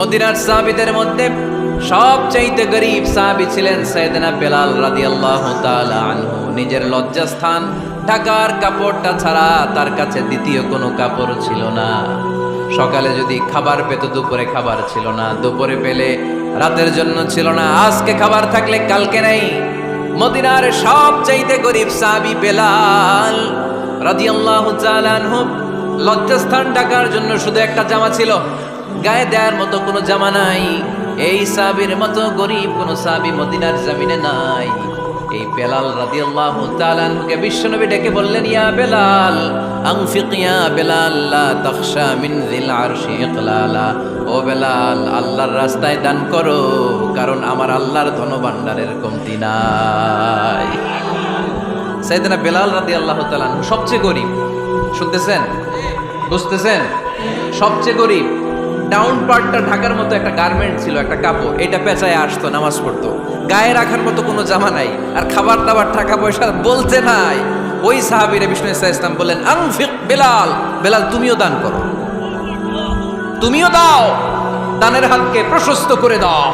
মদিনার সাহাবীদের মধ্যে সবচাইতে গরীব সাহাবী ছিলেন সাইয়েদনা বেলাল রাদিয়াল্লাহু তাআলা আনহু। নিজের লজ্জাস্থান ঢাকার কাপড়টা ছাড়া তার কাছে দ্বিতীয় কোনো কাপড় ছিল না। সকালে যদি খাবার পেত, দুপুরে খাবার ছিল না, দুপুরে পেলে রাতের জন্য ছিল না, আজকে খাবার থাকলে কালকে নেই। মদিনার সবচাইতে গরীব সাহাবী বেলাল রাদিয়াল্লাহু তাআলা আনহু, লজ্জাস্থান ঢাকার জন্য শুধু একটা জামা ছিল, গায়ে দেওয়ার মতো কোনো জামা নাই। এই সাহাবীর মতো গরীব কোন সাহাবী মদিনার জমিনে নাই। এই বেলাল রাদিয়াল্লাহু তাআলা আনহুকে বিশ্বনবী ডেকে বললেন, ইয়া বেলাল আনফিক ইয়া বেলাল লা তাখশা মিন যিল আরশি ইকলালা। ও বেলাল, আল্লাহর রাস্তায় দান করো, কারণ আমার আল্লাহর ধনভাণ্ডারের কমতি নাই। সাইয়েদনা বেলাল রাদিয়াল্লাহু তাআলা আনহু সবচেয়ে গরীব। শুনতেছেন? বুঝতেছেন? সবচেয়ে গরীব। ডাউন পার্টটা ঢাকার মতো একটা গার্মেন্ট ছিল, একটা কাপড়, এটা পেঁচায় আসতো, নামাজ পড়তো। গায়ে রাখার মতো কোনো জামা নাই, আর খাবার দাবার টাকা পয়সা বলতে নাই। ওই সাহাবীরে বিষ্ণু ইসলাম বললেন, আনফিক বেলাল, বেলাল তুমিও দান করো, তুমিও দাও, দানের হাতকে প্রশস্ত করে দাও।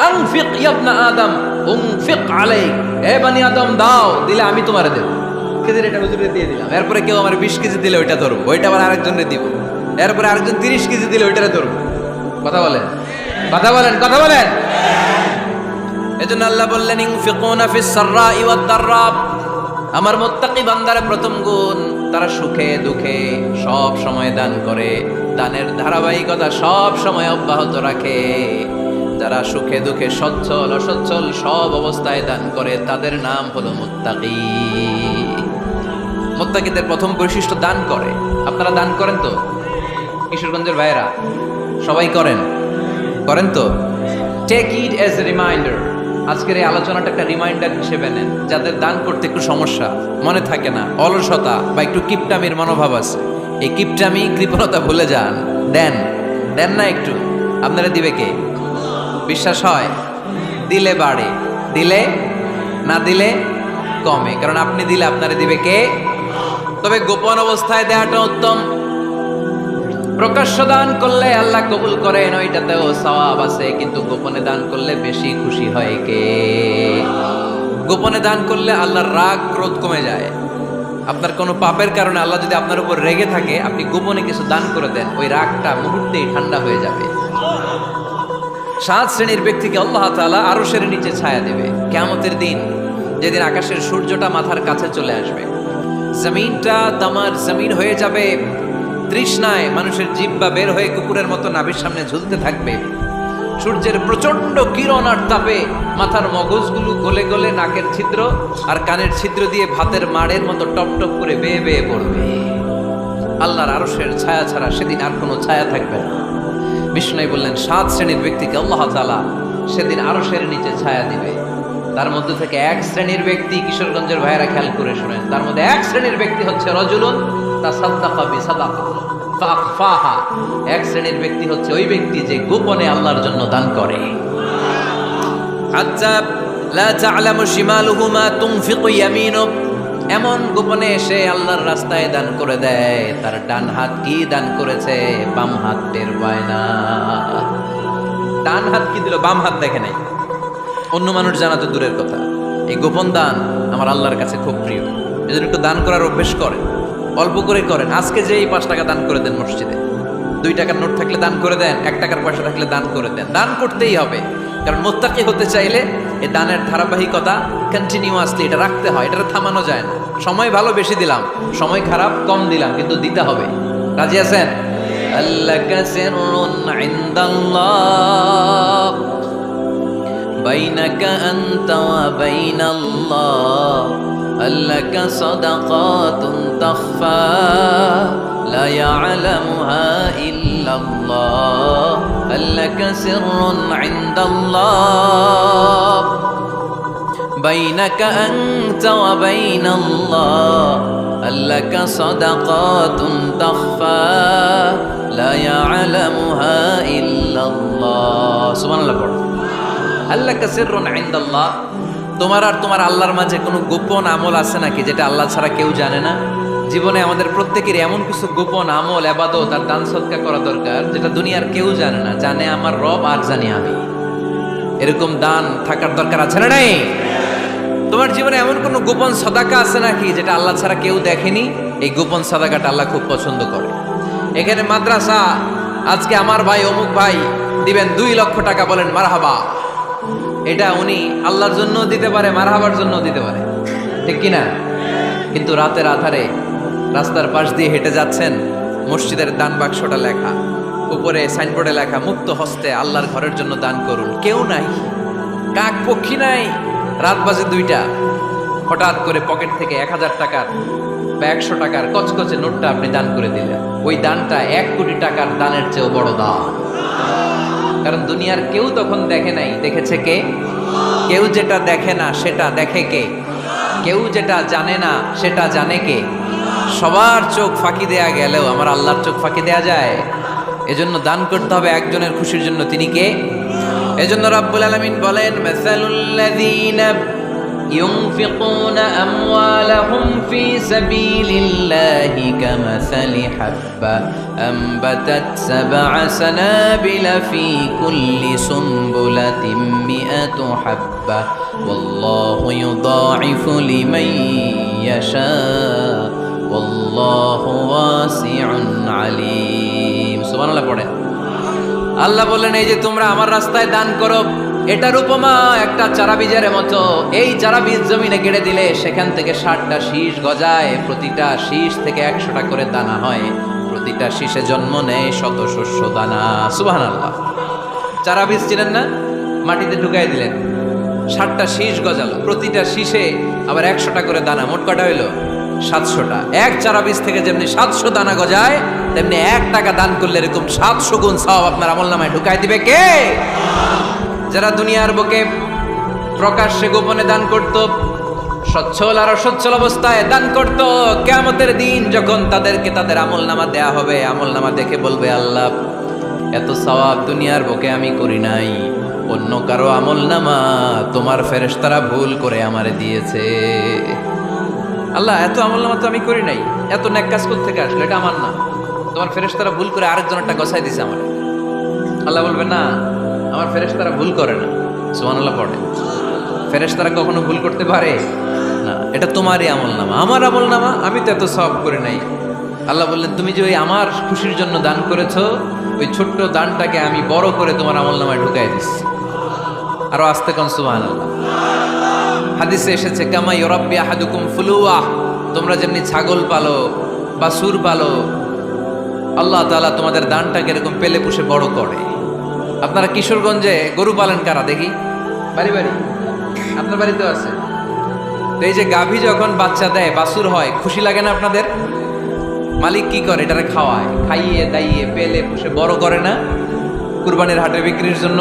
আনফিক ইবনা আদম উনফিক আলাইক, এ বনি আদম দাও, দিলে আমি তোমারে দেব। কেজির এটা হুজুরে দিয়ে দিলাম, এরপরে কেউ আমার 20 কেজি দিলে ওইটা ধরবো, ওইটা আবার আরেকজনকে দিব, এরপরে আরেকজন 30 কেজি দিলে ওইটারে ধরবো। কথা বলেন, কথা বলেন, কথা বলেন। এজন্য আল্লাহ বললেন, ইনফিকুনা ফিস সাররাই ওয়াদ দাররা। আমার মুত্তাকি বান্দার প্রথম গুণ, তারা সুখে দুঃখে সব সময় দান করে, দানের ধারাবাহিকতা সব সময় অব্যাহত রাখে। যারা সুখে দুঃখে সচ্ছল অসচ্ছল সব অবস্থায় দান করে, তাদের নাম হলো মুত্তাকি। মুত্তাকিদের প্রথম বৈশিষ্ট্য দান করে। আপনারা দান করেন তো? কিশোরগঞ্জের ভাইয়েরা সবাই করেন? করেন তো? Take it as a reminder. আজকের এই আলোচনাটা একটা রিমাইন্ডার হিসেবে নেন। যাদের দান করতে একটু সমস্যা, মনে থাকে না, অলসতা বা একটু কিপটামির মনোভাব আছে, এই কিপটামি কৃপণতা ভুলে যান। দেন, দেন না একটু, আপনারা দিবে কে? বিশ্বাস হয়? দিলে বাড়ে, দিলে না দিলে কমে, কারণ আপনি দিলে আপনারে দিবে কে? তবে গোপন অবস্থায় দেওয়াটা উত্তম। প্রকাশ্য দান করলে আল্লাহ কবুল করেন, ওইটাতেও সওয়াব আছে, কিন্তু গোপনে দান করলে বেশি খুশি হয় কে? গোপনে দান করলে আল্লাহর রাগ ক্রোধ কমে যায়। আপনার কোনো পাপের কারণে আল্লাহ যদি আপনার উপর রেগে থাকে, আপনি গোপনে কিছু দান করে দেন, ওই রাগটা মুহূর্তেই ঠান্ডা হয়ে যাবে। 7 শ্রেণীর ব্যক্তিকে আল্লাহ তাআলা আরশের নিচে ছায়া দেবে কিয়ামতের দিন, যেদিন আকাশের সূর্যটা মাথার কাছে চলে আসবে, জমিনটা তামার জমিন হয়ে যাবে, তৃষ্ণায় মানুষের জিহ্বা বের হয়ে কুকুরের মতো নাভির সামনে ঝুলতে থাকবে। সূর্যের প্রচন্ড কিরণ আর তাপে মাথার মগজগুলো গলে গলে নাকের ছিদ্র আর কানের ছিদ্র দিয়ে ভাতের মাড়ের মতো টপ টপ করে বেয়ে বেয়ে পড়বে। আল্লাহর আরশের ছায়া ছাড়া সেদিন আর কোনো ছায়া থাকবে না। বিষ্ণু বললেন, 7 শ্রেণীর ব্যক্তিকে আল্লাহ তাআলা সেদিন আরশের নিচে ছায়া দিবে। তার মধ্যে থেকে 1 শ্রেণীর ব্যক্তি, কিশোরগঞ্জের ভাইয়েরা খেয়াল করে শুনেন, তার মধ্যে 1 শ্রেণীর ব্যক্তি হচ্ছে রজুলুন তাসাদ্দাকা বিসাদাকা ফাআখফাহা। 1 শ্রেণীর ব্যক্তি হচ্ছে ওই ব্যক্তি যে গোপনে আল্লাহর জন্য দান করে। হাত্তা লা তা'লামু শিমালুহু মা তুনফিকু ইয়ামিনু, এমন গোপনে এসে আল্লাহর রাস্তায় দান করে দেয়, তার ডান হাত কি দান করেছে বাম হাত টের পায় না। ডান হাত কি দিল, বাম হাত দেখে নাই। অন্য মানুষ জানা তো দূরের কথা, এই গোপন দান আমার আল্লাহর কাছে খুব প্রিয়। এজন্য একটু দান করার অভ্যেস করেন, অল্প করে করেন। আজকে যে এই 5 টাকা দান করে দেন মসজিদে, 2 টাকার নোট থাকলে দান করে দেন, 1 টাকার পয়সা থাকলে দান করে দেন। দান করতেই হবে, কারণ মুত্তাকি হতে চাইলে এই দানের ধারাবাহিকতা কন্টিনিউয়াসলি এটা রাখতে হয়, এটা থামানো যায় না। সময় ভালো বেশি দিলাম, সময় খারাপ কম দিলাম, কিন্তু দিতে হবে। রাজি আছেন? আল্লাকা সিররুন ইনদাল্লাহ বাইনাকা আনতা ওয়া বাইনাল্লাহ, আল্লাকা সাদাকাতুন তাখফা লা ইয়ালামুহা ইল্লাল্লাহ, আল্লাকা সিররুন ইনদাল্লাহ বাইনাকা আনতা ওয়া বাইনাল্লাহ, আল্লাকা সাদাকাতুন তাখফা লা ইয়ালামুহা ইল্লাল্লাহ। সুবহানাল্লাহ পড়ো। আল্লাকা সিররুন ইনদাল্লাহ, তোমার আর তোমার আল্লাহর মাঝে কোনো গোপন আমল আছে নাকি যেটা আল্লাহ ছাড়া কেউ জানে না? জীবনে আমাদের প্রত্যেকের এমন কিছু গোপন আমল ইবাদত আর দান সদকা করা দরকার যেটা দুনিয়ার কেউ জানে না, জানে আমার রব আর জানি আমি। এরকম দান থাকার দরকার আছে না নাই? তোমার জীবনে এমন কোন গোপন সাদাকা আছে নাকি যেটা আল্লাহ ছাড়া কেউ দেখেনি? এই গোপন সাদাকাটা আল্লাহ খুব পছন্দ করে। এখানে মাদ্রাসা, আজকে আমার ভাই অমুক ভাই দিবেন 2 লক্ষ টাকা, বলেন মারহাবা। এটা উনি আল্লাহর জন্য দিতে পারে, মারহাবার জন্য দিতে পারে, ঠিক কিনা? কিন্তু রাতের আধারে রাস্তার পাশ দিয়ে হেঁটে যাচ্ছেন, মসজিদের দান বাক্সটা লেখা, উপরে সাইনবোর্ডে লেখা মুক্ত হস্তে আল্লাহর ঘরের জন্য দান করুন। কেউ নাই, কাক পক্ষী নাই, রাত বাজে 2টা, হঠাৎ করে পকেট থেকে 1000 টাকার বা 100 টাকার কচকচে নোটটা আপনি দান করে দিলেন। ওই দানটা 1 কোটি টাকার দানের চেয়েও বড় দান। কারণ দুনিয়ার কেউ তখন দেখে নাই, দেখেছে কে? কেউ যেটা দেখে না সেটা দেখে কে? কেউ যেটা জানে না সেটা জানে কে? সবার চোখ ফাঁকি দেয়া গেলেও আমার আল্লাহর চোখ ফাঁকি দেয়া যায়? এজন্য দান করতে হবে একজনের খুশির জন্য, তিনি কে? এজন্য রাব্বুল আলামিন বলেন, মাসালুল্লাযীনা ينفقون أموالهم في سبيل الله كمثل حبة أنبتت 7 سنابل في كل سنبلة 100 حبة والله يضاعف لمن يشاء والله واسع عليم। সুবহানাল্লাহ পড়েন। আল্লাহ বলেন, এই যে তোমরা আমার রাস্তায় দান করো, এটার উপমা একটা চারা বীজের মতো। এই চারা বীজ জমিনে গেড়ে দিলে সেখান থেকে 60টা শীষ গজায়, প্রতিটা শীষ থেকে 100টা করে দানা হয়, প্রতিটা শীষে জন্ম নেয় শত শস্য দানা। সুবহানাল্লাহ। চারা বীজ ছিলেন না, মাটিতে ঢুকাই দিলেন, 60টা শীষ গজালো, প্রতিটা শীষে আবার 100টা করে দানা, মোট কটা হইল? 700টা। এক চারা বীজ থেকে যেমনি 700 দানা গজায়, তেমনি 1 টাকা দান করলে এরকম 700 গুণ সওয়াব আপনার আমলনামায় ঢুকাই দিবে কে? যারা দুনিয়ার বুকে প্রকাশ্যে গোপনে দান করত, সচ্ছল আর অসচ্ছল অবস্থায় দান করত, কিয়ামতের দিন যখন তাদেরকে তাদের আমলনামা দেয়া হবে, আমলনামা দেখে বলবে, আল্লাহ এত সওয়াব দুনিয়ার বুকে আমি করি নাই, অন্য কারো আমলনামা তোমার ফেরেশতারা ভুল করে আমারে দিয়েছে। আল্লাহ এত আমলনামা তো আমি করি নাই, এত নেক কাজ কোথা থেকে আসলো? এটা আমার না, তোমার ফেরেশতারা ভুল করে আরেকজনেরটা গছাই দিছে আমারে। আল্লাহ বলবে, না, আমার ফেরেশতারা ভুল করে না। সুবহানাল্লাহ পড়ে। ফেরেশতারা কখনো ভুল করতে পারে না, এটা তোমারই আমলনামা, আমার আমলনামা, আমি তো এত সওয়াব করে নাই। আল্লাহ বললেন, তুমি যে ওই আমার খুশির জন্য দান করেছো, ওই ছোট্ট দানটাকে আমি বড় করে তোমার আমলনামায় ঢুকাই দিচ্ছি। আরো আস্তে কোন সুবহানাল্লাহ। হাদিসে এসেছে, কামা ইউরাব্বি আহাদুকুম ফুলুয়া, তোমরা যেমনি ছাগল পালো, বাছুর পালো, আল্লাহ তাআলা তোমাদের দানটাকে এরকম পেলে পুষে বড় করে। আপনারা কিশোরগঞ্জে গরু পালেন কারা দেখি? বাড়ি বাড়ি, আপনার বাড়িতেও আছে। তো এই যে গাভী যখন বাচ্চা দেয়, বাছুর হয়, খুশি লাগে না আপনাদের? মালিক কি করে? এটারে খাওয়ায়, খাইয়ে দাইয়ে পেলে পুষে বড় করে না? কুরবানির হাটে বিক্রির জন্য।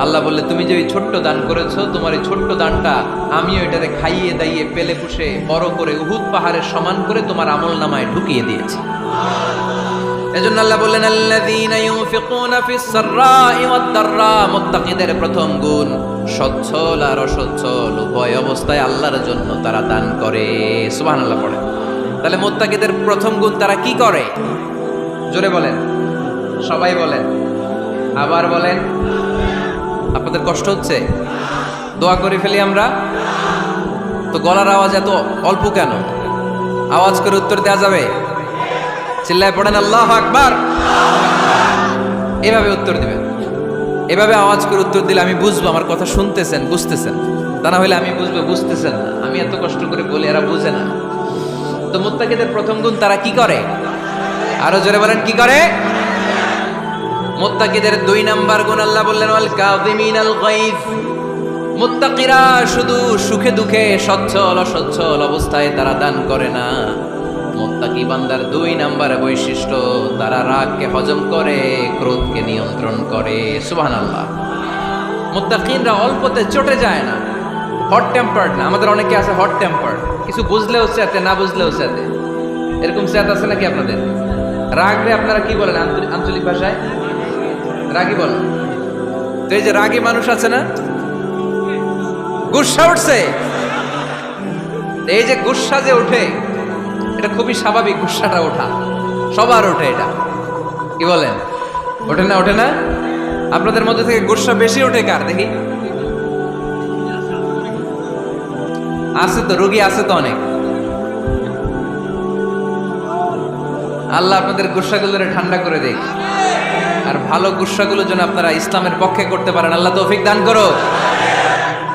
আল্লাহ বললে, তুমি যে ওই ছোট্ট দান করেছো, তোমার এই ছোট্ট দানটা আমিও এটারে খাইয়ে দাইয়ে পেলে পুষে বড় করে উহুদ পাহাড়ের সমান করে তোমার আমলনামায় ঢুকিয়ে দিয়েছি। এজন্য আল্লাহ বললেন, আল্লাযীনা ইউনফিকুনা ফিস সাররাই ওয়াদ দাররা, মুত্তাকিদের প্রথম গুণ সচ্ছল আর অসচ্ছল উভয় অবস্থায় আল্লাহর জন্য তারা দান করে। সুবহানাল্লাহ পড়ে। তাহলে মুত্তাকিদের প্রথম গুণ, তারা কি করে? জোরে বলেন, সবাই বলেন, আবার বলেন। আপনাদের কষ্ট হচ্ছে? দোয়া করে ফেলি আমরা তো। গলার আওয়াজ এত অল্প কেন? আওয়াজ করে উত্তর দেওয়া যাবে? চিল্লায় পড়েন আল্লাহু আকবার। এভাবে উত্তর দিবেন, এভাবে আওয়াজ করে উত্তর দিলে আমি বুঝবো আমার কথা শুনতেছেন, বুঝতেছেন। তা না হলে আমি বুঝবো বুঝতেছেন না, আমি এত কষ্ট করে বলি এরা বুঝে না। তো মুত্তাকিদের প্রথম গুণ, তারা কি করে? আরো জোরে বলেন, কি করে? মুত্তাকিদের 2 নাম্বার গুণ আল্লাহ বললেন, ওয়াল কাযিমিনাল গায়জ। মুত্তাকিরা শুধু সুখে দুঃখে, সচ্ছল অসচ্ছল অবস্থায় তারা দান করে না। মুত্তাকি বান্দার 2 নাম্বার বৈশিষ্ট্য, তারা রাগকে হজম করে, ক্রোধকে নিয়ন্ত্রণ করে। সুবহানাল্লাহ। মুত্তাকিনরা অল্পতে চটে যায় না, হট টেম্পার্ড না। আমাদের অনেকে আছে হট টেম্পার্ড, কিছু বুঝলেও চেতে, না বুঝলেও চেতে। এরকম চেত আছে নাকি আপনাদের? রাগরে আপনারা কি বলেন আঞ্চলিক ভাষায়? রাগী বলেন। তো এই যে রাগী মানুষ আছে না, গুসা উঠছে, এই যে গুসা যে উঠে, এটা খুবই স্বাভাবিক, গুসাটা ওঠা, সবার ওঠে এটা। কি বলেন, ওঠে না? ওঠে না? আপনাদের মধ্যে থেকে গুসা বেশি ওঠে কার দেখি? আছে তো, রোগী আছে তো অনেক। আল্লাহ আপনাদের গুসাগুলোরে ঠান্ডা করে দেখ, আর ভালো গুসাগুলো যেন আপনারা ইসলামের পক্ষে করতে পারেন। আল্লাহ তৌফিক দান করো।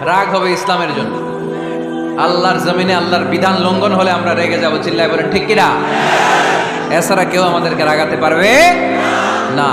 রাগ হবে ইসলামের জন্য। আল্লাহর জমিনে আল্লাহর বিধান লঙ্ঘন হলে আমরা রেগে যাবো, চিল্লায় বলেন ঠিক কিনা? এছাড়া কেউ আমাদেরকে রাগাতে পারবে না।